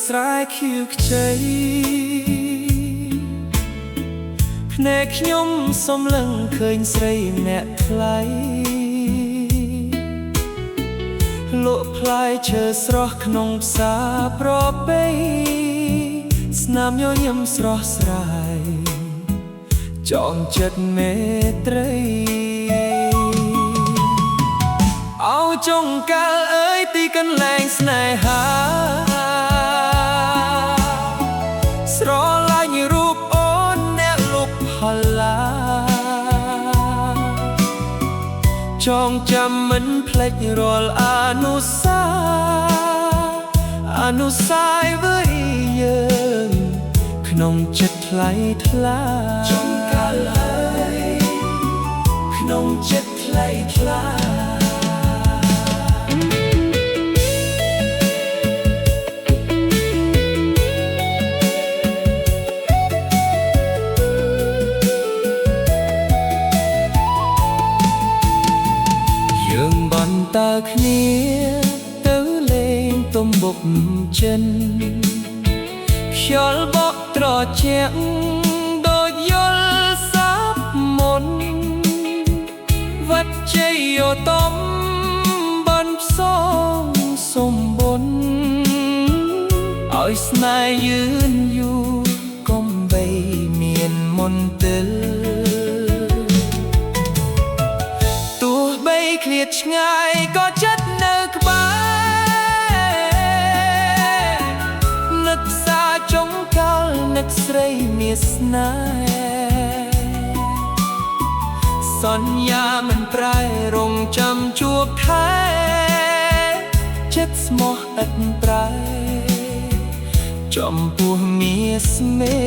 ស្រែខៀវខ្ចីភ្នែកខ្ញុំសំឡឹងឃើញស្រីម្នាក់ថ្លៃលក់ផ្លែឈើស្រស់ក្នុងផ្សារប្រពៃស្នាមញញឹមស្រស់ស្រាយចងចិត្តមេត្រីអោចុងកាលអើយទីកន្លែងស្នេហាស្រឡាញ់រូបអូនអ្នកលុបផល្លាចងចាំមិនភ្លេចរាល់អនុស្សាវរីយ៍យើងក្នុងចិត្តថ្លៃថ្លាចុងកាលអើយក្នុងចិត្តថ្លៃថ្លាយើងបន្តើគ្នាទៅលេងទំបុកចិនខ្យល់បក់ត្រជាក់ដូចយល់សាបមុនវត្តជ័យយោតំបានផ្សងសំបុនឲ្យស្នេហ៍យឺនយូរកុំបីមានមន្ទិលទោះបីឃ្លាតឆ្ងាយក៏ចិត្តនៅក្បែរនឹកសាចុងកាលនឹកស្រីមានស្នេហ៍សន្យាមិនប្រែរងចាំជួបថែចិត្តស្មោះឥតប្រែចំពោះមាស្មេ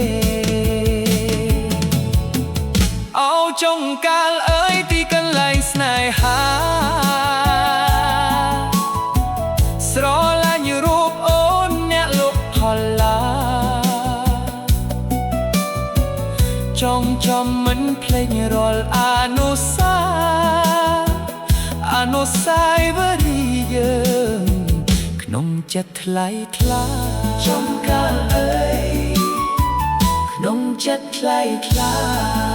អោចុងកាលអើយទីកន្លែងស្នេហាស្រឡាញ់រូបអូនអ្នកលក់ផល្លាចងចាំមិនភ្លេចរាល់អនុស្សាវរីយ៍យើងក្នុងចិត្តថ្លៃថ្លាចុងកាលអើយក្នុងចិត្តថ្លៃថ្លា